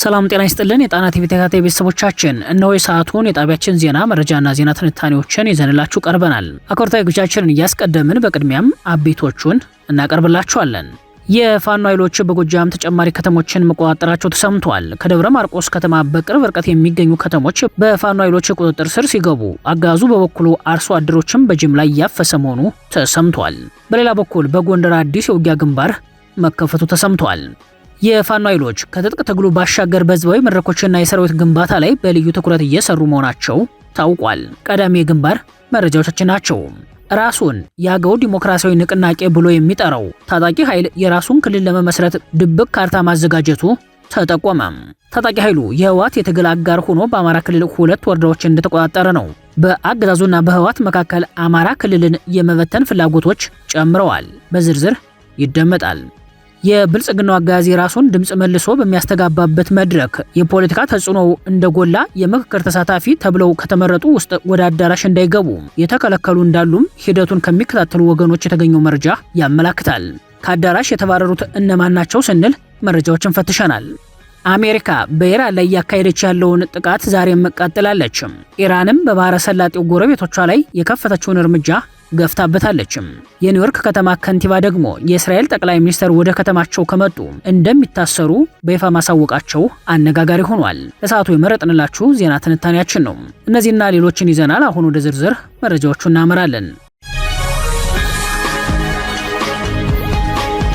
ሰላም ጤና ይስጥልን የጣና ቲቪ ተከታታይ ቤተሰቦቻችን፣ እነሆ የሰዓቱን የጣቢያችን ዜና መረጃና ዜና ትንታኔዎችን ይዘንላችሁ ቀርበናል። አኮርታዊ ግብዣችንን እያስቀደምን በቅድሚያም አቤቶቹን እናቀርብላችኋለን። የፋኖ ኃይሎች በጎጃም ተጨማሪ ከተሞችን መቆጣጠራቸው ተሰምቷል። ከደብረ ማርቆስ ከተማ በቅርብ ርቀት የሚገኙ ከተሞች በፋኖ ኃይሎች ቁጥጥር ስር ሲገቡ፣ አጋዙ በበኩሉ አርሶ አደሮችም በጅምላ እያፈሰ መሆኑ ተሰምቷል። በሌላ በኩል በጎንደር አዲስ የውጊያ ግንባር መከፈቱ ተሰምቷል። የፋኖ ኃይሎች ከትጥቅ ትግሉ ባሻገር በህዝባዊ መድረኮችና የሰራዊት ግንባታ ላይ በልዩ ትኩረት እየሰሩ መሆናቸው ታውቋል። ቀዳሚ የግንባር መረጃዎቻችን ናቸው። ራሱን የአገው ዲሞክራሲያዊ ንቅናቄ ብሎ የሚጠራው ታጣቂ ኃይል የራሱን ክልል ለመመስረት ድብቅ ካርታ ማዘጋጀቱ ተጠቆመ። ታጣቂ ኃይሉ የህወሓት የትግል አጋር ሆኖ በአማራ ክልል 2 ወረዳዎችን እንደተቆጣጠረ ነው። በአገዛዙና በህወሓት መካከል አማራ ክልልን የመበተን ፍላጎቶች ጨምረዋል። በዝርዝር ይደመጣል። የብልጽግናው አጋዚ ራሱን ድምጽ መልሶ በሚያስተጋባበት መድረክ የፖለቲካ ተጽዕኖው እንደጎላ የምክክር ተሳታፊ ተብለው ከተመረጡ ውስጥ ወደ አዳራሽ እንዳይገቡ የተከለከሉ እንዳሉም ሂደቱን ከሚከታተሉ ወገኖች የተገኘው መረጃ ያመላክታል። ከአዳራሽ የተባረሩት እነማን ናቸው ስንል መረጃዎችን ፈትሸናል። አሜሪካ በኢራን ላይ እያካሄደች ያለውን ጥቃት ዛሬም ቀጥላለች። ኢራንም በባህረ ሰላጤው ጎረቤቶቿ ላይ የከፈተችውን እርምጃ ገፍታበታለች። የኒውዮርክ ከተማ ከንቲባ ደግሞ የእስራኤል ጠቅላይ ሚኒስትር ወደ ከተማቸው ከመጡ እንደሚታሰሩ በይፋ ማሳወቃቸው አነጋጋሪ ሆኗል። ለሰዓቱ የመረጥንላችሁ ዜና ትንታኔያችን ነው። እነዚህና ሌሎችን ይዘናል። አሁን ወደ ዝርዝር መረጃዎቹ እናመራለን።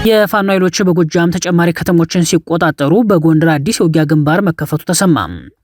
የፋኖ ኃይሎች በጎጃም ተጨማሪ ከተሞችን ሲቆጣጠሩ በጎንደር አዲስ የውጊያ ግንባር መከፈቱ ተሰማ።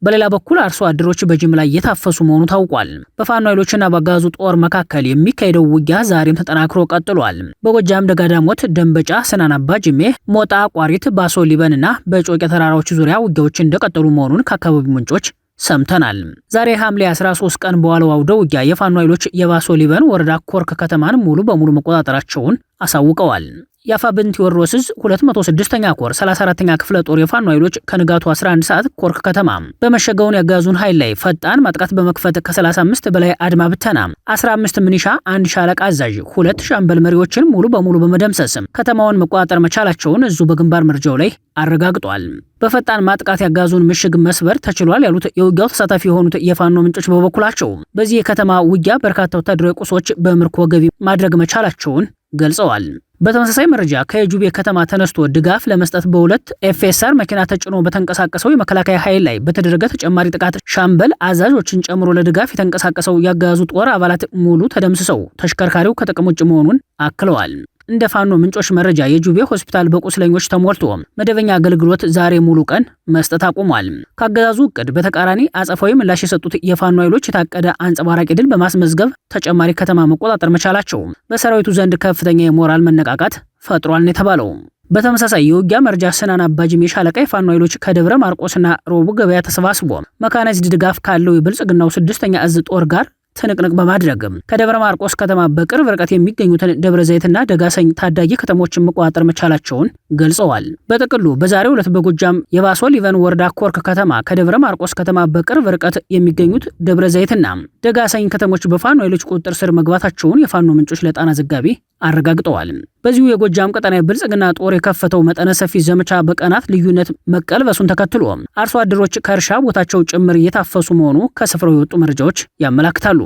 በሌላ በኩል አርሶ አደሮች በጅምላ እየታፈሱ መሆኑ ታውቋል። በፋኖ ኃይሎችና በአገዛዙ ጦር መካከል የሚካሄደው ውጊያ ዛሬም ተጠናክሮ ቀጥሏል። በጎጃም ደጋዳሞት፣ ደንበጫ፣ ስናን አባ ጅሜ፣ ሞጣ፣ ቋሪት፣ ባሶ ሊበንና በጮቄ ተራራዎች ዙሪያ ውጊያዎች እንደቀጠሉ መሆኑን ከአካባቢው ምንጮች ሰምተናል። ዛሬ ሐምሌ 13 ቀን በዋለው አውደ ውጊያ የፋኖ ኃይሎች የባሶ ሊበን ወረዳ ኮርክ ከተማን ሙሉ በሙሉ መቆጣጠራቸውን አሳውቀዋል። የአፋብን ቴዎድሮስ ዕዝ 206ኛ ኮር 34ኛ ክፍለ ጦር የፋኖ ኃይሎች ከንጋቱ 11 ሰዓት ኮርክ ከተማ በመሸገውን ያጋዙን ኃይል ላይ ፈጣን ማጥቃት በመክፈት ከ35 በላይ አድማ ብተና፣ 15 ሚኒሻ፣ 1 ሻለቃ አዛዥ፣ 2 ሻምበል መሪዎችን ሙሉ በሙሉ በመደምሰስ ከተማውን መቆጣጠር መቻላቸውን እዙ በግንባር መረጃው ላይ አረጋግጧል። በፈጣን ማጥቃት ያጋዙን ምሽግ መስበር ተችሏል ያሉት የውጊያው ተሳታፊ የሆኑት የፋኖ ምንጮች በበኩላቸው በዚህ የከተማ ውጊያ በርካታ ወታደራዊ ቁሶች በምርኮ ገቢ ማድረግ መቻላቸውን ገልጸዋል። በተመሳሳይ መረጃ ከጁቤ ከተማ ተነስቶ ድጋፍ ለመስጠት በ2 ኤፍኤስአር መኪና ተጭኖ በተንቀሳቀሰው የመከላከያ ኃይል ላይ በተደረገ ተጨማሪ ጥቃት ሻምበል አዛዦችን ጨምሮ ለድጋፍ የተንቀሳቀሰው ያጋዙ ጦር አባላት ሙሉ ተደምስሰው ተሽከርካሪው ከጥቅም ውጭ መሆኑን አክለዋል። እንደ ፋኖ ምንጮች መረጃ የጁቤ ሆስፒታል በቁስለኞች ተሞልቶ መደበኛ አገልግሎት ዛሬ ሙሉ ቀን መስጠት አቁሟል። ካገዛዙ እቅድ በተቃራኒ አጸፋዊ ምላሽ የሰጡት የፋኖ ኃይሎች የታቀደ አንጸባራቂ ድል በማስመዝገብ ተጨማሪ ከተማ መቆጣጠር መቻላቸው በሰራዊቱ ዘንድ ከፍተኛ የሞራል መነቃቃት ፈጥሯል ነው የተባለው። በተመሳሳይ የውጊያ መረጃ ስናን አባጅሜ ሻለቃ የፋኖ ኃይሎች ከደብረ ማርቆስና ሮቡ ገበያ ተሰባስቦ መካናይዝድ ድጋፍ ካለው የብልጽግናው 6ኛ ዕዝ ጦር ጋር ትንቅንቅ በማድረግ ከደብረ ማርቆስ ከተማ በቅርብ ርቀት የሚገኙትን ደብረ ዘይትና ደጋሰኝ ታዳጊ ከተሞችን መቆጣጠር መቻላቸውን ገልጸዋል። በጥቅሉ በዛሬው ዕለት በጎጃም የባሶ ሊበን ወረዳ ኮርክ ከተማ ከደብረ ማርቆስ ከተማ በቅርብ ርቀት የሚገኙት ደብረ ዘይትና ደጋሰኝ ከተሞች በፋኖ ኃይሎች ቁጥጥር ስር መግባታቸውን የፋኖ ምንጮች ለጣና ዘጋቢ አረጋግጠዋል። በዚሁ የጎጃም ቀጠና የብልጽግና ጦር የከፈተው መጠነ ሰፊ ዘመቻ በቀናት ልዩነት መቀልበሱን ተከትሎ አርሶ አደሮች ከእርሻ ቦታቸው ጭምር እየታፈሱ መሆኑ ከስፍራው የወጡ መረጃዎች ያመላክታሉ።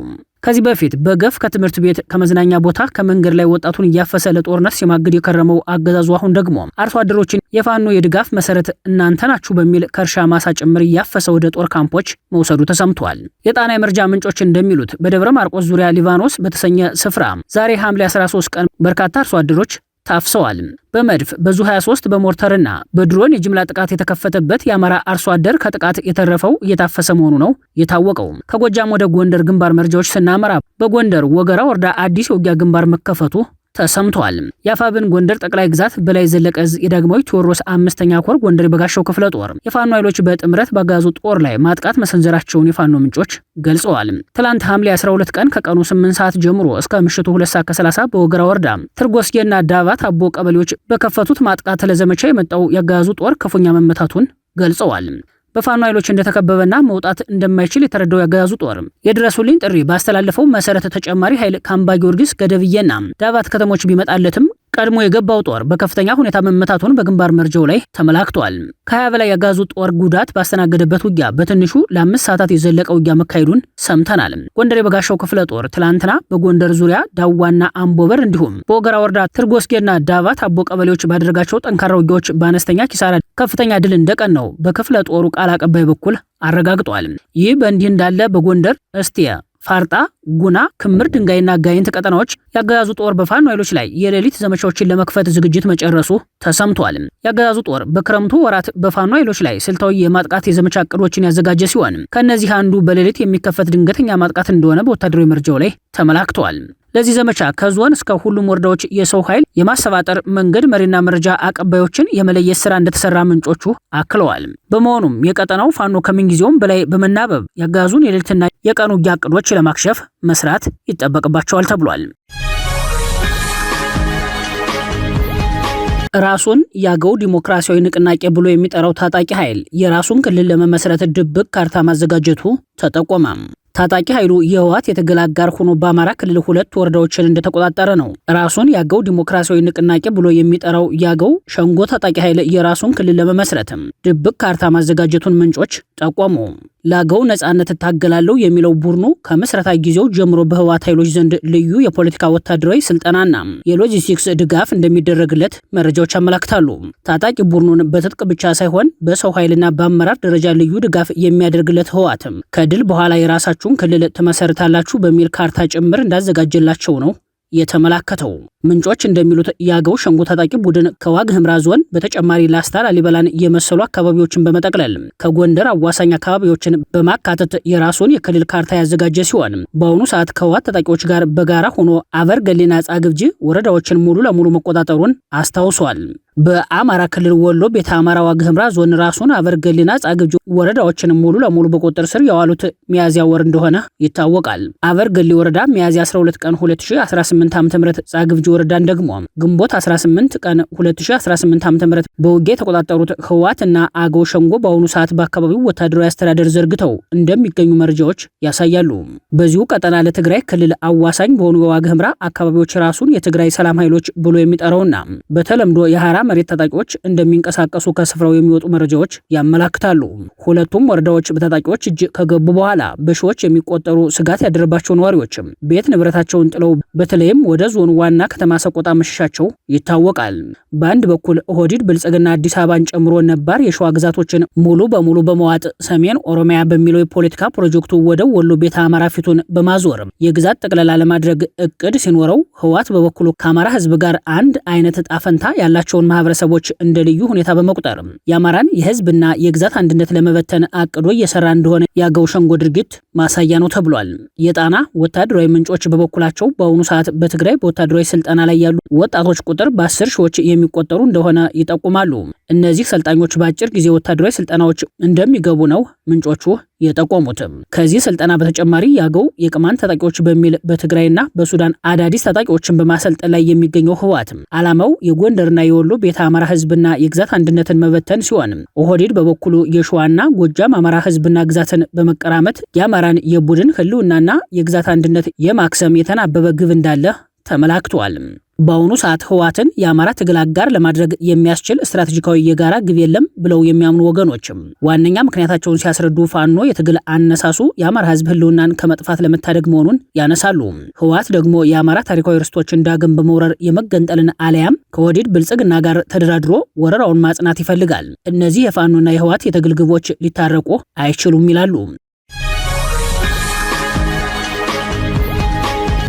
ከዚህ በፊት በገፍ ከትምህርት ቤት፣ ከመዝናኛ ቦታ፣ ከመንገድ ላይ ወጣቱን እያፈሰ ለጦርነት ሲማግድ የከረመው አገዛዙ አሁን ደግሞ አርሶ አደሮችን የፋኖ የድጋፍ መሰረት እናንተ ናችሁ በሚል ከእርሻ ማሳ ጭምር እያፈሰ ወደ ጦር ካምፖች መውሰዱ ተሰምቷል። የጣና የመረጃ ምንጮች እንደሚሉት በደብረ ማርቆስ ዙሪያ ሊባኖስ በተሰኘ ስፍራ ዛሬ ሐምሌ 13 ቀን በርካታ አርሶ አደሮች ታፍሰዋል። በመድፍ በዙ 23 በሞርተርና በድሮን የጅምላ ጥቃት የተከፈተበት የአማራ አርሶ አደር ከጥቃት የተረፈው እየታፈሰ መሆኑ ነው የታወቀው። ከጎጃም ወደ ጎንደር ግንባር መረጃዎች ስናመራ በጎንደር ወገራ ወረዳ አዲስ የውጊያ ግንባር መከፈቱ ተሰምቷል። የአፋብን ጎንደር ጠቅላይ ግዛት በላይ ዘለቀ ዕዝ የዳግማዊ ቴዎድሮስ 5ኛ ኮር ጎንደር የበጋሻው ክፍለ ጦር የፋኖ ኃይሎች በጥምረት ባጋዙ ጦር ላይ ማጥቃት መሰንዘራቸውን የፋኖ ምንጮች ገልጸዋል። ትላንት ሐምሌ 12 ቀን ከቀኑ 8 ሰዓት ጀምሮ እስከ ምሽቱ 2 ሰዓት ከ30 በወገራ ወረዳ ትርጎስጌና ዳባት አቦ ቀበሌዎች በከፈቱት ማጥቃት ለዘመቻ የመጣው ያጋዙ ጦር ክፉኛ መመታቱን ገልጸዋል። በፋኖ ኃይሎች እንደተከበበና መውጣት እንደማይችል የተረዳው ያገዛዙ ጦር የድረሱልኝ ጥሪ ባስተላለፈው መሰረተ ተጨማሪ ኃይል ካምባ ጊዮርጊስ፣ ገደብዬና ዳባት ከተሞች ቢመጣለትም ቀድሞ የገባው ጦር በከፍተኛ ሁኔታ መመታቱን በግንባር መረጃው ላይ ተመላክቷል። ከ20 በላይ ያጋዙ ጦር ጉዳት ባስተናገደበት ውጊያ በትንሹ ለ5 ሰዓታት የዘለቀ ውጊያ መካሄዱን ሰምተናል። ጎንደር የበጋሻው ክፍለ ጦር ትላንትና በጎንደር ዙሪያ ዳዋና አምቦበር እንዲሁም በወገራ ወረዳ ትርጎስጌና ዳባት አቦ ቀበሌዎች ባደረጋቸው ጠንካራ ውጊያዎች በአነስተኛ ኪሳራ ከፍተኛ ድል እንደቀናው በክፍለ ጦሩ ቃል አቀባይ በኩል አረጋግጧል። ይህ በእንዲህ እንዳለ በጎንደር እስቴ ፋርጣ፣ ጉና፣ ክምር ድንጋይና ጋይንት ቀጠናዎች ያገዛዙ ጦር በፋኖ ኃይሎች ላይ የሌሊት ዘመቻዎችን ለመክፈት ዝግጅት መጨረሱ ተሰምቷል። ያገዛዙ ጦር በክረምቱ ወራት በፋኖ ኃይሎች ላይ ስልታዊ የማጥቃት የዘመቻ እቅዶችን ያዘጋጀ ሲሆን ከነዚህ አንዱ በሌሊት የሚከፈት ድንገተኛ ማጥቃት እንደሆነ በወታደራዊ መረጃው ላይ ተመላክቷል። ለዚህ ዘመቻ ከዞን እስከ ሁሉም ወረዳዎች የሰው ኃይል የማሰባጠር መንገድ መሪና መረጃ አቀባዮችን የመለየት ስራ እንደተሰራ ምንጮቹ አክለዋል። በመሆኑም የቀጠናው ፋኖ ከምንጊዜውም በላይ በመናበብ ያጋዙን የሌሊትና የቀን ውጊያ እቅዶች ለማክሸፍ መስራት ይጠበቅባቸዋል ተብሏል። ራሱን የአገው ዲሞክራሲያዊ ንቅናቄ ብሎ የሚጠራው ታጣቂ ኃይል የራሱን ክልል ለመመስረት ድብቅ ካርታ ማዘጋጀቱ ተጠቆመ። ታጣቂ ኃይሉ የህወሓት የትግል አጋር ሆኖ በአማራ ክልል 2 ወረዳዎችን እንደተቆጣጠረ ነው። ራሱን የአገው ዲሞክራሲያዊ ንቅናቄ ብሎ የሚጠራው የአገው ሸንጎ ታጣቂ ኃይል የራሱን ክልል ለመመስረትም ድብቅ ካርታ ማዘጋጀቱን ምንጮች ጠቆሙ። ለአገው ነጻነት እታገላለሁ የሚለው ቡድኑ ከምስረታ ጊዜው ጀምሮ በህወሓት ኃይሎች ዘንድ ልዩ የፖለቲካ ወታደራዊ ስልጠናና የሎጂስቲክስ ድጋፍ እንደሚደረግለት መረጃዎች ያመላክታሉ። ታጣቂ ቡድኑን በትጥቅ ብቻ ሳይሆን በሰው ኃይልና በአመራር ደረጃ ልዩ ድጋፍ የሚያደርግለት ህወሓትም ከድል በኋላ የራሳቸውን ክልል ትመሰርታላችሁ በሚል ካርታ ጭምር እንዳዘጋጀላቸው ነው የተመላከተው። ምንጮች እንደሚሉት የአገው ሸንጎ ታጣቂ ቡድን ከዋግ ህምራ ዞን በተጨማሪ ላስታ፣ ላሊበላን የመሰሉ አካባቢዎችን በመጠቅለል ከጎንደር አዋሳኝ አካባቢዎችን በማካተት የራሱን የክልል ካርታ ያዘጋጀ ሲሆን በአሁኑ ሰዓት ከህወሓት ታጣቂዎች ጋር በጋራ ሆኖ አበርገሌና ጻግብጂ ወረዳዎችን ሙሉ ለሙሉ መቆጣጠሩን አስታውሷል። በአማራ ክልል ወሎ ቤተ አማራ ዋግ ህምራ ዞን ራሱን አበርገሌና ጻግብጂ ወረዳዎችን ሙሉ ለሙሉ በቁጥጥር ስር ያዋሉት ሚያዝያ ወር እንደሆነ ይታወቃል። አበርገሌ ወረዳ ሚያዝያ 12 ቀን 2018 ዓ.ም ጻግብጂ ወረዳን ደግሞ ግንቦት 18 ቀን 2018 ዓ.ም በውጊያ የተቆጣጠሩት ህወሓትና አገው ሸንጎ በአሁኑ ሰዓት በአካባቢው ወታደራዊ አስተዳደር ዘርግተው እንደሚገኙ መረጃዎች ያሳያሉ። በዚሁ ቀጠና ለትግራይ ክልል አዋሳኝ በሆኑ የዋግ ህምራ አካባቢዎች ራሱን የትግራይ ሰላም ኃይሎች ብሎ የሚጠራውና በተለምዶ የሐራ መሬት ታጣቂዎች እንደሚንቀሳቀሱ ከስፍራው የሚወጡ መረጃዎች ያመላክታሉ። ሁለቱም ወረዳዎች በታጣቂዎች እጅ ከገቡ በኋላ በሺዎች የሚቆጠሩ ስጋት ያደረባቸው ነዋሪዎችም ቤት ንብረታቸውን ጥለው በተለይም ወደ ዞኑ ዋና ከተማ ሰቆጣ መሸሻቸው ይታወቃል። በአንድ በኩል ኦህዴድ ብልጽግና አዲስ አበባን ጨምሮ ነባር የሸዋ ግዛቶችን ሙሉ በሙሉ በመዋጥ ሰሜን ኦሮሚያ በሚለው የፖለቲካ ፕሮጀክቱ ወደ ወሎ ቤተ አማራ ፊቱን በማዞር የግዛት ጠቅላላ ለማድረግ እቅድ ሲኖረው፣ ህወሓት በበኩሉ ከአማራ ህዝብ ጋር አንድ አይነት ዕጣ ፈንታ ያላቸውን ማህበረሰቦች እንደ ልዩ ሁኔታ በመቁጠር የአማራን የህዝብና የግዛት አንድነት ለመበተን አቅዶ እየሰራ እንደሆነ የአገው ሸንጎ ድርጊት ማሳያ ነው ተብሏል። የጣና ወታደራዊ ምንጮች በበኩላቸው በአሁኑ ሰዓት በትግራይ በወታደራዊ ስልጠና ላይ ያሉ ወጣቶች ቁጥር በ10 ሺዎች የሚቆጠሩ እንደሆነ ይጠቁማሉ። እነዚህ ሰልጣኞች በአጭር ጊዜ ወታደራዊ ስልጠናዎች እንደሚገቡ ነው ምንጮቹ የጠቆሙትም። ከዚህ ስልጠና በተጨማሪ የአገው የቅማንት ታጣቂዎች በሚል በትግራይና በሱዳን አዳዲስ ታጣቂዎችን በማሰልጠን ላይ የሚገኘው ህወሓት ዓላማው የጎንደርና የወሎ ቤተ አማራ ህዝብና የግዛት አንድነትን መበተን ሲሆን፣ ኦህዴድ በበኩሉ የሸዋና ጎጃም አማራ ህዝብና ግዛትን በመቀራመት የአማራን የቡድን ህልውናና የግዛት አንድነት የማክሰም የተናበበ ግብ እንዳለ ተመላክቷል። በአሁኑ ሰዓት ህወሓትን የአማራ ትግል አጋር ለማድረግ የሚያስችል ስትራቴጂካዊ የጋራ ግብ የለም ብለው የሚያምኑ ወገኖችም ዋነኛ ምክንያታቸውን ሲያስረዱ ፋኖ የትግል አነሳሱ የአማራ ህዝብ ህልውናን ከመጥፋት ለመታደግ መሆኑን ያነሳሉ። ህወሓት ደግሞ የአማራ ታሪካዊ ርስቶችን ዳግም በመውረር የመገንጠልን አለያም ከኦህዴድ ብልጽግና ጋር ተደራድሮ ወረራውን ማጽናት ይፈልጋል። እነዚህ የፋኖና የህወሓት የትግል ግቦች ሊታረቁ አይችሉም ይላሉ።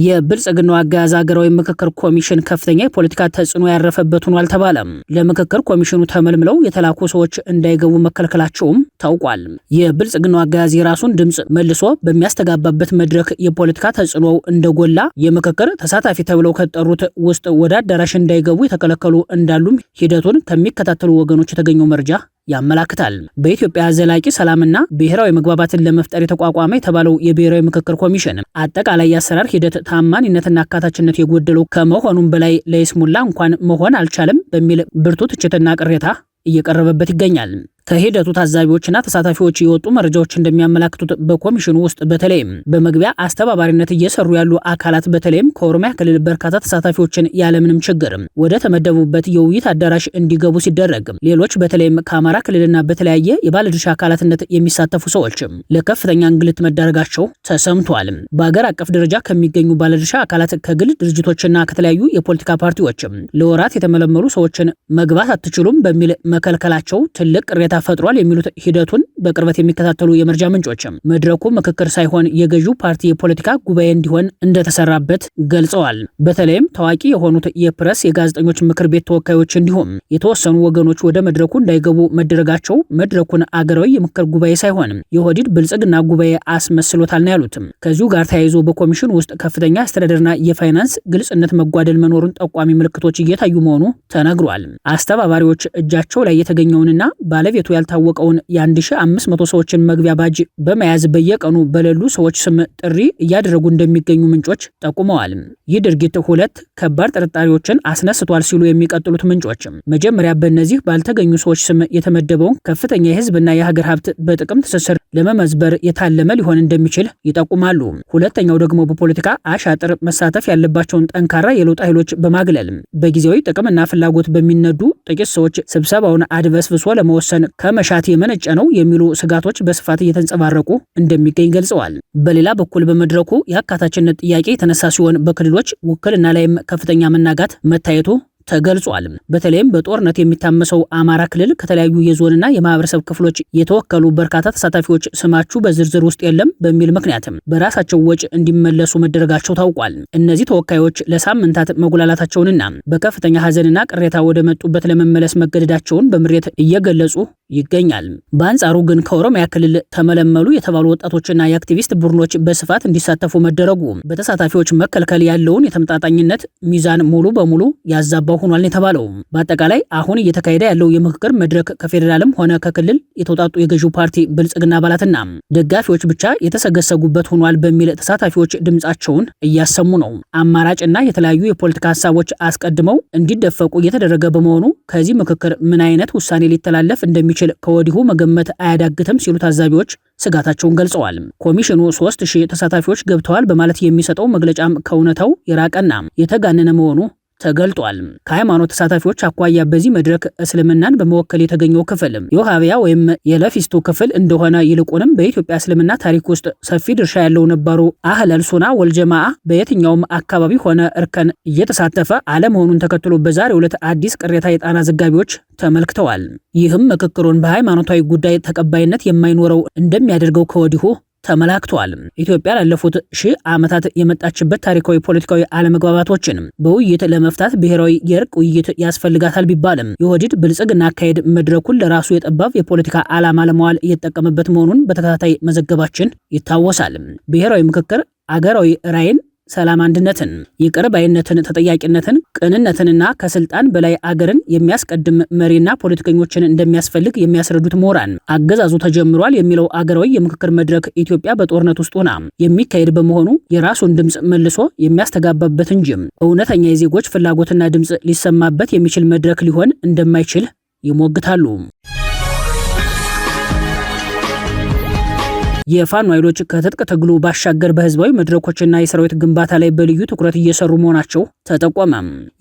የብልጽግናው አገዛዝ ሀገራዊ ምክክር ኮሚሽን ከፍተኛ የፖለቲካ ተጽዕኖ ያረፈበት ሆኗል ተባለም። ለምክክር ኮሚሽኑ ተመልምለው የተላኩ ሰዎች እንዳይገቡ መከልከላቸውም ታውቋል። የብልጽግናው አገዛዝ የራሱን ድምጽ መልሶ በሚያስተጋባበት መድረክ የፖለቲካ ተጽዕኖው እንደጎላ የምክክር ተሳታፊ ተብለው ከተጠሩት ውስጥ ወደ አዳራሽ እንዳይገቡ የተከለከሉ እንዳሉም ሂደቱን ከሚከታተሉ ወገኖች የተገኘው መረጃ ያመላክታል። በኢትዮጵያ ዘላቂ ሰላምና ብሔራዊ መግባባትን ለመፍጠር የተቋቋመ የተባለው የብሔራዊ ምክክር ኮሚሽን አጠቃላይ የአሰራር ሂደት ታማኒነትና አካታችነት የጎደለው ከመሆኑም በላይ ለይስሙላ እንኳን መሆን አልቻለም በሚል ብርቱ ትችትና ቅሬታ እየቀረበበት ይገኛል። ከሂደቱ ታዛቢዎችና ተሳታፊዎች የወጡ መረጃዎች እንደሚያመላክቱት በኮሚሽኑ ውስጥ በተለይም በመግቢያ አስተባባሪነት እየሰሩ ያሉ አካላት በተለይም ከኦሮሚያ ክልል በርካታ ተሳታፊዎችን ያለምንም ችግር ወደ ተመደቡበት የውይይት አዳራሽ እንዲገቡ ሲደረግ፣ ሌሎች በተለይም ከአማራ ክልልና በተለያየ የባለድርሻ አካላትነት የሚሳተፉ ሰዎች ለከፍተኛ እንግልት መዳረጋቸው ተሰምቷል። በአገር አቀፍ ደረጃ ከሚገኙ ባለድርሻ አካላት ከግል ድርጅቶችና ከተለያዩ የፖለቲካ ፓርቲዎች ለወራት የተመለመሉ ሰዎችን መግባት አትችሉም በሚል መከልከላቸው ትልቅ ቅሬታ ፈጥሯል የሚሉት ሂደቱን በቅርበት የሚከታተሉ የመረጃ ምንጮች መድረኩ ምክክር ሳይሆን የገዢው ፓርቲ የፖለቲካ ጉባኤ እንዲሆን እንደተሰራበት ገልጸዋል። በተለይም ታዋቂ የሆኑት የፕሬስ የጋዜጠኞች ምክር ቤት ተወካዮች እንዲሁም የተወሰኑ ወገኖች ወደ መድረኩ እንዳይገቡ መደረጋቸው መድረኩን አገራዊ የምክክር ጉባኤ ሳይሆን የኦህዴድ ብልጽግና ጉባኤ አስመስሎታል ነው ያሉት። ከዚሁ ጋር ተያይዞ በኮሚሽኑ ውስጥ ከፍተኛ አስተዳደርና የፋይናንስ ግልጽነት መጓደል መኖሩን ጠቋሚ ምልክቶች እየታዩ መሆኑ ተነግሯል። አስተባባሪዎች እጃቸው ላይ የተገኘውንና ባለቤቱ ያልታወቀውን የ1500 ሰዎችን መግቢያ ባጅ በመያዝ በየቀኑ በሌሉ ሰዎች ስም ጥሪ እያደረጉ እንደሚገኙ ምንጮች ጠቁመዋል። ይህ ድርጊት ሁለት ከባድ ጥርጣሬዎችን አስነስቷል ሲሉ የሚቀጥሉት ምንጮች መጀመሪያ በእነዚህ ባልተገኙ ሰዎች ስም የተመደበውን ከፍተኛ የህዝብና የሀገር ሀብት በጥቅም ትስስር ለመመዝበር የታለመ ሊሆን እንደሚችል ይጠቁማሉ። ሁለተኛው ደግሞ በፖለቲካ አሻጥር መሳተፍ ያለባቸውን ጠንካራ የለውጥ ኃይሎች በማግለል በጊዜያዊ ጥቅምና ፍላጎት በሚነዱ ጥቂት ሰዎች ስብሰባውን አድበስብሶ ለመወሰን ከመሻት የመነጨ ነው የሚሉ ስጋቶች በስፋት እየተንጸባረቁ እንደሚገኝ ገልጸዋል። በሌላ በኩል በመድረኩ የአካታችነት ጥያቄ የተነሳ ሲሆን በክልሎች ውክልና ላይም ከፍተኛ መናጋት መታየቱ ተገልጿል። በተለይም በጦርነት የሚታመሰው አማራ ክልል ከተለያዩ የዞንና የማህበረሰብ ክፍሎች የተወከሉ በርካታ ተሳታፊዎች ስማችሁ በዝርዝር ውስጥ የለም በሚል ምክንያትም በራሳቸው ወጪ እንዲመለሱ መደረጋቸው ታውቋል። እነዚህ ተወካዮች ለሳምንታት መጉላላታቸውንና በከፍተኛ ሀዘንና ቅሬታ ወደ መጡበት ለመመለስ መገደዳቸውን በምሬት እየገለጹ ይገኛል። በአንጻሩ ግን ከኦሮሚያ ክልል ተመለመሉ የተባሉ ወጣቶችና የአክቲቪስት ቡድኖች በስፋት እንዲሳተፉ መደረጉ በተሳታፊዎች መከልከል ያለውን የተመጣጣኝነት ሚዛን ሙሉ በሙሉ ያዛባ ሆኗል የተባለው። በአጠቃላይ አሁን እየተካሄደ ያለው የምክክር መድረክ ከፌዴራልም ሆነ ከክልል የተውጣጡ የገዢው ፓርቲ ብልጽግና አባላትና ደጋፊዎች ብቻ የተሰገሰጉበት ሆኗል በሚል ተሳታፊዎች ድምጻቸውን እያሰሙ ነው። አማራጭና የተለያዩ የፖለቲካ ሀሳቦች አስቀድመው እንዲደፈቁ እየተደረገ በመሆኑ ከዚህ ምክክር ምን አይነት ውሳኔ ሊተላለፍ እንደሚችል ከወዲሁ መገመት አያዳግትም ሲሉ ታዛቢዎች ስጋታቸውን ገልጸዋል። ኮሚሽኑ 3000 ተሳታፊዎች ገብተዋል በማለት የሚሰጠው መግለጫም ከእውነታው የራቀና የተጋነነ መሆኑ ተገልጧል። ከሃይማኖት ተሳታፊዎች አኳያ በዚህ መድረክ እስልምናን በመወከል የተገኘው ክፍል የውሃቢያ ወይም የለፊስቱ ክፍል እንደሆነ ይልቁንም በኢትዮጵያ እስልምና ታሪክ ውስጥ ሰፊ ድርሻ ያለው ነባሩ አህለል ሱና ወልጀማዓ በየትኛውም አካባቢ ሆነ እርከን እየተሳተፈ አለመሆኑን ተከትሎ በዛሬው ዕለት አዲስ ቅሬታ የጣና ዘጋቢዎች ተመልክተዋል። ይህም ምክክሩን በሃይማኖታዊ ጉዳይ ተቀባይነት የማይኖረው እንደሚያደርገው ከወዲሁ ተመላክቷል። ኢትዮጵያ ላለፉት 1000 ዓመታት የመጣችበት ታሪካዊ ፖለቲካዊ አለመግባባቶችን በውይይት ለመፍታት ብሔራዊ የእርቅ ውይይት ያስፈልጋታል ቢባልም የኦህዴድ ብልጽግና አካሄድ መድረኩን ለራሱ የጠባብ የፖለቲካ ዓላማ ለመዋል እየተጠቀመበት መሆኑን በተከታታይ መዘገባችን ይታወሳል። ብሔራዊ ምክክር አገራዊ ራዕይን፣ ሰላም፣ አንድነትን፣ ይቅር ባይነትን፣ ተጠያቂነትን፣ ቅንነትንና ከስልጣን በላይ አገርን የሚያስቀድም መሪና ፖለቲከኞችን እንደሚያስፈልግ የሚያስረዱት ምሁራን አገዛዙ ተጀምሯል የሚለው አገራዊ የምክክር መድረክ ኢትዮጵያ በጦርነት ውስጥ ሆና የሚካሄድ በመሆኑ የራሱን ድምፅ መልሶ የሚያስተጋባበት እንጂ እውነተኛ የዜጎች ፍላጎትና ድምፅ ሊሰማበት የሚችል መድረክ ሊሆን እንደማይችል ይሞግታሉ። የፋኖ ኃይሎች ከትጥቅ ትግሉ ባሻገር በህዝባዊ መድረኮችና የሰራዊት ግንባታ ላይ በልዩ ትኩረት እየሰሩ መሆናቸው ተጠቆመ።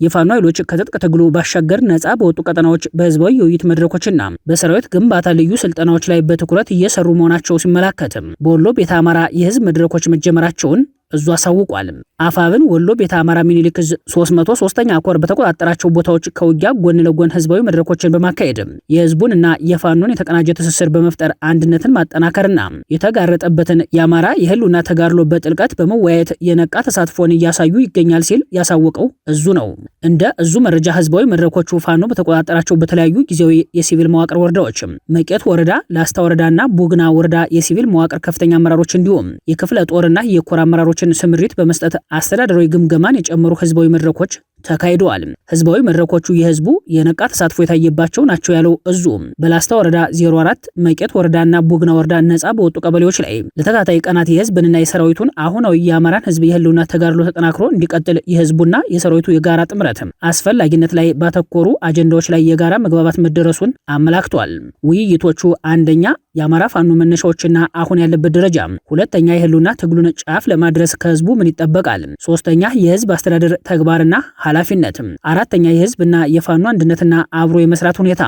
የፋኖ ኃይሎች ከትጥቅ ትግሉ ባሻገር ነጻ በወጡ ቀጠናዎች በህዝባዊ የውይይት መድረኮችና በሰራዊት ግንባታ ልዩ ስልጠናዎች ላይ በትኩረት እየሰሩ መሆናቸው ሲመላከት በወሎ ቤተ አማራ የህዝብ መድረኮች መጀመራቸውን እዙ አሳውቋል። አፋብን ወሎ ቤተ አማራ ሚኒሊክ 303ኛ ኮር በተቆጣጠራቸው ቦታዎች ከውጊያ ጎን ለጎን ህዝባዊ መድረኮችን በማካሄድ የህዝቡንና የፋኖን የተቀናጀ ትስስር በመፍጠር አንድነትን ማጠናከርና የተጋረጠበትን የአማራ የህልውና ተጋድሎ በጥልቀት በመወያየት የነቃ ተሳትፎን እያሳዩ ይገኛል ሲል ያሳወቀው እዙ ነው። እንደ እዙ መረጃ ህዝባዊ መድረኮቹ ፋኖ በተቆጣጠራቸው በተለያዩ ጊዜያዊ የሲቪል መዋቅር ወረዳዎች መቄት ወረዳ፣ ላስታ ወረዳና ቡግና ወረዳ የሲቪል መዋቅር ከፍተኛ አመራሮች እንዲሁም የክፍለ ጦርና የኮር አመራሮች ስምሪት በመስጠት አስተዳደራዊ ግምገማን የጨመሩ ህዝባዊ መድረኮች ተካሂደዋል። ህዝባዊ መድረኮቹ የህዝቡ የነቃ ተሳትፎ የታየባቸው ናቸው ያለው እዙ በላስታ ወረዳ 04 መቄት ወረዳና ቡግና ወረዳ ነጻ በወጡ ቀበሌዎች ላይ ለተከታታይ ቀናት የህዝብንና የሰራዊቱን አሁናዊ የአማራን ህዝብ የህልውና ተጋድሎ ተጠናክሮ እንዲቀጥል የህዝቡና የሰራዊቱ የጋራ ጥምረት አስፈላጊነት ላይ ባተኮሩ አጀንዳዎች ላይ የጋራ መግባባት መደረሱን አመላክቷል። ውይይቶቹ አንደኛ የአማራ ፋኖ መነሻዎችና አሁን ያለበት ደረጃ፣ ሁለተኛ የህልውና ትግሉን ጫፍ ለማድረስ ከህዝቡ ምን ይጠበቃል፣ ሶስተኛ የህዝብ አስተዳደር ተግባርና ኃላፊነት፣ አራተኛ የህዝብና የፋኖ አንድነትና አብሮ የመስራት ሁኔታ፣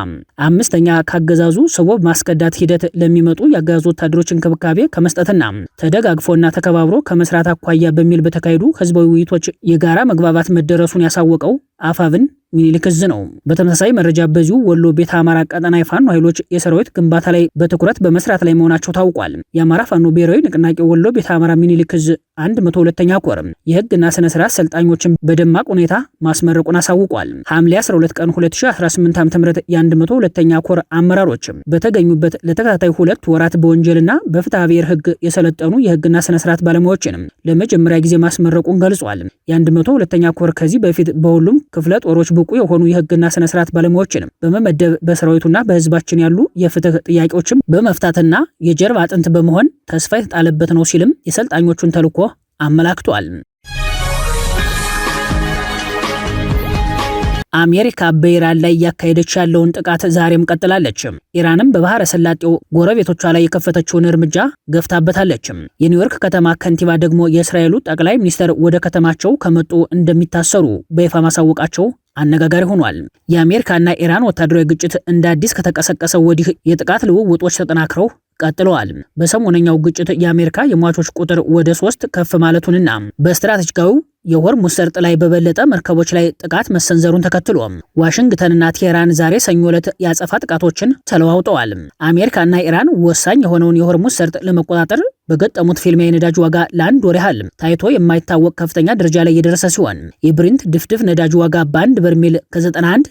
አምስተኛ ካገዛዙ ስቦ ማስከዳት ሂደት ለሚመጡ ያገዛዙ ወታደሮች እንክብካቤ ከመስጠትና ተደጋግፎና ተከባብሮ ከመስራት አኳያ በሚል በተካሄዱ ህዝባዊ ውይይቶች የጋራ መግባባት መደረሱን ያሳወቀው አፋብን ሚኒሊክ እዝ ነው። በተመሳሳይ መረጃ በዚሁ ወሎ ቤተ አማራ ቀጠና የፋኖ ኃይሎች የሰራዊት ግንባታ ላይ በትኩረት በመስራት ላይ መሆናቸው ታውቋል። የአማራ ፋኖ ብሔራዊ ንቅናቄ ወሎ ቤተ አማራ ሚኒሊክ እዝ 102ኛ ኮር የህግና ስነ ስርዓት ሰልጣኞችን በደማቅ ሁኔታ ማስመረቁን አሳውቋል። ሐምሌ 12 ቀን 2018 ዓ.ም የ102ኛ ኮር አመራሮች በተገኙበት ለተከታታይ 2 ወራት በወንጀልና በፍትሐ ብሔር ህግ የሰለጠኑ የህግና ስነ ስርዓት ባለሙያዎችን ለመጀመሪያ ጊዜ ማስመረቁን ገልጿል። የ102ኛ ኮር ከዚህ በፊት በሁሉም ክፍለ ጦሮች ብቁ የሆኑ የህግና ስነ ስርዓት ባለሙያዎችን በመመደብ በሰራዊቱና በህዝባችን ያሉ የፍትህ ጥያቄዎችን በመፍታትና የጀርባ አጥንት በመሆን ተስፋ የተጣለበት ነው ሲልም የሰልጣኞቹን ተልዕኮ አመላክቷል። አሜሪካ በኢራን ላይ እያካሄደች ያለውን ጥቃት ዛሬም ቀጥላለች። ኢራንም በባህረ ሰላጤው ጎረቤቶቿ ላይ የከፈተችውን እርምጃ ገፍታበታለች። የኒውዮርክ ከተማ ከንቲባ ደግሞ የእስራኤሉ ጠቅላይ ሚኒስትር ወደ ከተማቸው ከመጡ እንደሚታሰሩ በይፋ ማሳወቃቸው አነጋጋሪ ሆኗል። የአሜሪካና ኢራን ወታደራዊ ግጭት እንደ አዲስ ከተቀሰቀሰው ወዲህ የጥቃት ልውውጦች ተጠናክረው ቀጥለዋል። በሰሞነኛው ግጭት የአሜሪካ የሟቾች ቁጥር ወደ 3 ከፍ ማለቱንና በስትራቴጂካዊ የሆርሙዝ ሰርጥ ላይ በበለጠ መርከቦች ላይ ጥቃት መሰንዘሩን ተከትሎ ዋሽንግተንና ቴህራን ዛሬ ሰኞ ዕለት ያጸፋ ጥቃቶችን ተለዋውጠዋል። አሜሪካና ኢራን ወሳኝ የሆነውን የሆርሙዝ ሰርጥ ለመቆጣጠር በገጠሙት ፍልሚያ የነዳጅ ዋጋ ለአንድ ወር ያህል ታይቶ የማይታወቅ ከፍተኛ ደረጃ ላይ የደረሰ ሲሆን የብሪንት ድፍድፍ ነዳጅ ዋጋ በአንድ በርሜል ከ91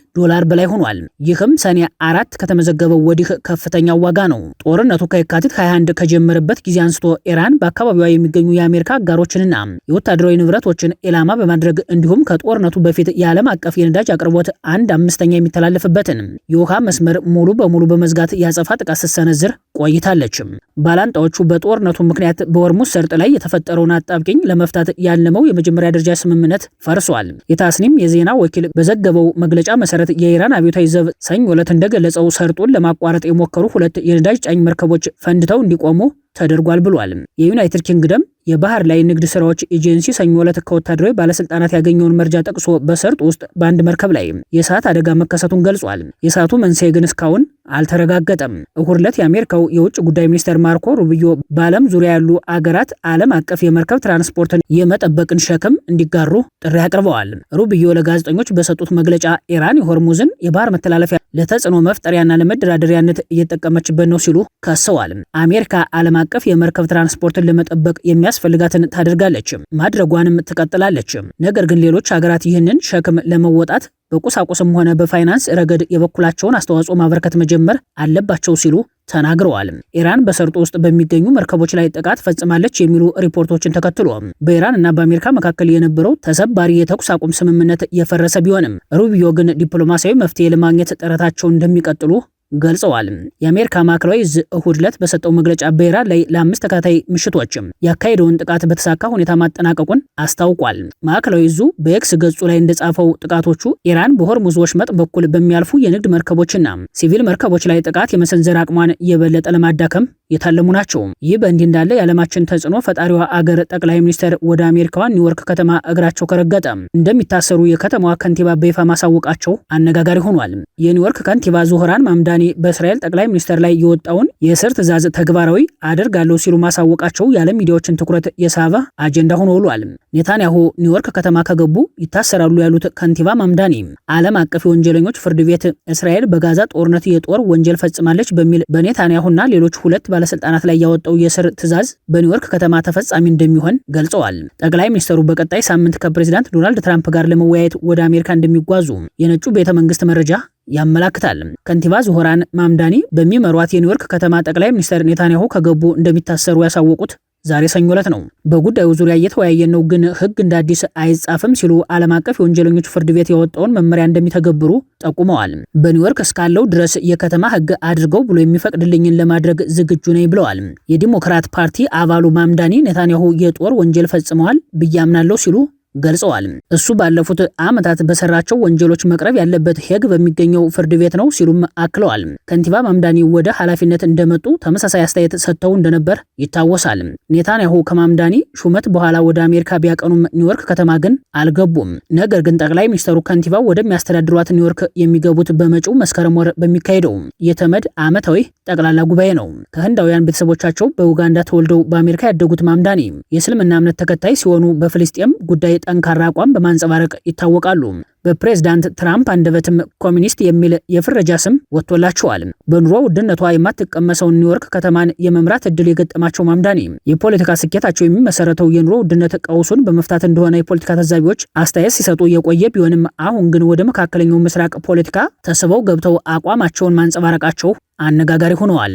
በላይ ሆኗል። ይህም ሰኔ 4 ከተመዘገበው ወዲህ ከፍተኛው ዋጋ ነው። ጦርነቱ ከየካቲት 21 ከጀመረበት ጊዜ አንስቶ ኢራን በአካባቢዋ የሚገኙ የአሜሪካ አጋሮችንና የወታደራዊ ንብረቶችን ኢላማ በማድረግ እንዲሁም ከጦርነቱ በፊት የዓለም አቀፍ የነዳጅ አቅርቦት 1/5 የሚተላለፍበትን የውሃ መስመር ሙሉ በሙሉ በመዝጋት ያጸፋ ጥቃት ስትሰነዝር ቆይታለች። ባላንጣዎቹ በጦርነቱ ምክንያት በሆርሙዝ ሰርጥ ላይ የተፈጠረውን አጣብቂኝ ለመፍታት ያለመው የመጀመሪያ ደረጃ ስምምነት ፈርሷል። የታስኒም የዜና ወኪል በዘገበው መግለጫ መሰረት የኢራን አብዮታዊ ዘብ ሰኞ ዕለት እንደገለጸው ሰርጡን ለማቋረጥ የሞከሩ 2 የነዳጅ ጫኝ መርከቦች ፈንድተው እንዲቆሙ ተደርጓል ብሏል። የዩናይትድ ኪንግደም የባህር ላይ ንግድ ስራዎች ኤጀንሲ ሰኞ ዕለት ከወታደራዊ ባለስልጣናት ያገኘውን መረጃ ጠቅሶ በሰርጥ ውስጥ በአንድ መርከብ ላይ የእሳት አደጋ መከሰቱን ገልጿል። የእሳቱ መንስኤ ግን እስካሁን አልተረጋገጠም። እሁድ ዕለት የአሜሪካው የውጭ ጉዳይ ሚኒስትር ማርኮ ሩቢዮ በዓለም ዙሪያ ያሉ አገራት ዓለም አቀፍ የመርከብ ትራንስፖርትን የመጠበቅን ሸክም እንዲጋሩ ጥሪ አቅርበዋል። ሩቢዮ ለጋዜጠኞች በሰጡት መግለጫ ኢራን የሆርሙዝን የባህር መተላለፊያ ለተጽዕኖ መፍጠሪያና ለመደራደሪያነት እየተጠቀመችበት ነው ሲሉ ከሰዋል። አሜሪካ ዓለም አቀፍ የመርከብ ትራንስፖርትን ለመጠበቅ የሚያስፈልጋትን ታደርጋለች፣ ማድረጓንም ትቀጥላለች። ነገር ግን ሌሎች ሀገራት ይህንን ሸክም ለመወጣት በቁሳቁስም ሆነ በፋይናንስ ረገድ የበኩላቸውን አስተዋጽኦ ማበረከት መጀመር አለባቸው ሲሉ ተናግረዋል። ኢራን በሰርጡ ውስጥ በሚገኙ መርከቦች ላይ ጥቃት ፈጽማለች የሚሉ ሪፖርቶችን ተከትሎ በኢራን እና በአሜሪካ መካከል የነበረው ተሰባሪ የተኩስ አቁም ስምምነት የፈረሰ ቢሆንም ሩቢዮ ግን ዲፕሎማሲያዊ መፍትሄ ለማግኘት ጥረታቸውን እንደሚቀጥሉ ገልጸዋል። የአሜሪካ ማዕከላዊ እዝ እሁድ ዕለት በሰጠው መግለጫ በኢራን ላይ ለ5 ተከታታይ ምሽቶች ያካሄደውን ጥቃት በተሳካ ሁኔታ ማጠናቀቁን አስታውቋል። ማዕከላዊ እዙ በኤክስ ገጹ ላይ እንደጻፈው ጥቃቶቹ ኢራን በሆርሙዝ ወሽመጥ በኩል በሚያልፉ የንግድ መርከቦችና ሲቪል መርከቦች ላይ ጥቃት የመሰንዘር አቅሟን የበለጠ ለማዳከም የታለሙ ናቸው። ይህ በእንዲህ እንዳለ የዓለማችን ተጽዕኖ ፈጣሪዋ አገር ጠቅላይ ሚኒስትር ወደ አሜሪካዋ ኒውዮርክ ከተማ እግራቸው ከረገጠ እንደሚታሰሩ የከተማዋ ከንቲባ በይፋ ማሳወቃቸው አነጋጋሪ ሆኗል። የኒውዮርክ ከንቲባ ዙህራን ማምዳኒ በእስራኤል ጠቅላይ ሚኒስትር ላይ የወጣውን የእስር ትዕዛዝ ተግባራዊ አደርጋለሁ ሲሉ ማሳወቃቸው የዓለም ሚዲያዎችን ትኩረት የሳበ አጀንዳ ሆኖ ውሏል። ኔታንያሁ ኒውዮርክ ከተማ ከገቡ ይታሰራሉ ያሉት ከንቲባ ማምዳኒ ዓለም አቀፍ የወንጀለኞች ፍርድ ቤት እስራኤል በጋዛ ጦርነት የጦር ወንጀል ፈጽማለች በሚል በኔታንያሁና ሌሎች 2 ባለስልጣናት ላይ ያወጣው የእስር ትዕዛዝ በኒውዮርክ ከተማ ተፈጻሚ እንደሚሆን ገልጸዋል። ጠቅላይ ሚኒስትሩ በቀጣይ ሳምንት ከፕሬዝዳንት ዶናልድ ትራምፕ ጋር ለመወያየት ወደ አሜሪካ እንደሚጓዙ የነጩ ቤተ መንግስት መረጃ ያመላክታል። ከንቲባ ዙህራን ማምዳኒ በሚመሯት የኒውዮርክ ከተማ ጠቅላይ ሚኒስትር ኔታንያሁ ከገቡ እንደሚታሰሩ ያሳወቁት ዛሬ ሰኞ ዕለት ነው። በጉዳዩ ዙሪያ እየተወያየን ነው፣ ግን ህግ እንደ አዲስ አይጻፍም ሲሉ ዓለም አቀፍ የወንጀለኞች ፍርድ ቤት ያወጣውን መመሪያ እንደሚተገብሩ ጠቁመዋል። በኒውዮርክ እስካለው ድረስ የከተማ ህግ አድርገው ብሎ የሚፈቅድልኝን ለማድረግ ዝግጁ ነኝ ብለዋል። የዲሞክራት ፓርቲ አባሉ ማምዳኒ ኔታንያሁ የጦር ወንጀል ፈጽመዋል ብዬ አምናለሁ ሲሉ ገልጸዋል። እሱ ባለፉት ዓመታት በሰራቸው ወንጀሎች መቅረብ ያለበት ሄግ በሚገኘው ፍርድ ቤት ነው ሲሉም አክለዋል። ከንቲባ ማምዳኒ ወደ ኃላፊነት እንደመጡ ተመሳሳይ አስተያየት ሰጥተው እንደነበር ይታወሳል። ኔታንያሁ ከማምዳኒ ሹመት በኋላ ወደ አሜሪካ ቢያቀኑም ኒውዮርክ ከተማ ግን አልገቡም። ነገር ግን ጠቅላይ ሚኒስትሩ ከንቲባው ወደሚያስተዳድሯት ኒውዮርክ የሚገቡት በመጪው መስከረም ወር በሚካሄደው የተመድ ዓመታዊ ጠቅላላ ጉባኤ ነው። ከህንዳውያን ቤተሰቦቻቸው በኡጋንዳ ተወልደው በአሜሪካ ያደጉት ማምዳኒ የእስልምና እምነት ተከታይ ሲሆኑ በፍልስጤም ጉዳይ ጠንካራ አቋም በማንጸባረቅ ይታወቃሉ። በፕሬዝዳንት ትራምፕ አንደበትም ኮሚኒስት የሚል የፍረጃ ስም ወጥቶላቸዋል። በኑሮ ውድነቷ የማትቀመሰውን ኒውዮርክ ከተማን የመምራት እድል የገጠማቸው ማምዳኒ የፖለቲካ ስኬታቸው የሚመሰረተው የኑሮ ውድነት ቀውሱን በመፍታት እንደሆነ የፖለቲካ ታዛቢዎች አስተያየት ሲሰጡ የቆየ ቢሆንም አሁን ግን ወደ መካከለኛው ምስራቅ ፖለቲካ ተስበው ገብተው አቋማቸውን ማንጸባረቃቸው አነጋጋሪ ሆነዋል።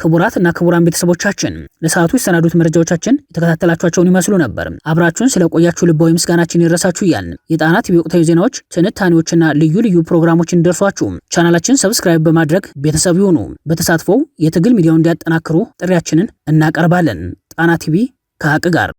ክቡራትና ክቡራን ቤተሰቦቻችን ለሰዓቱ የሰናዱት መረጃዎቻችን የተከታተላችኋቸውን ይመስሉ ነበር። አብራችሁን ስለቆያችሁ ልባዊ ምስጋናችን ይድረሳችሁ እያልን የጣና ቲቪ ወቅታዊ ዜናዎች፣ ትንታኔዎችና ልዩ ልዩ ፕሮግራሞች እንዲደርሷችሁ ቻናላችን ሰብስክራይብ በማድረግ ቤተሰብ ይሁኑ። በተሳትፎ የትግል ሚዲያውን እንዲያጠናክሩ ጥሪያችንን እናቀርባለን። ጣና ቲቪ ከሀቅ ጋር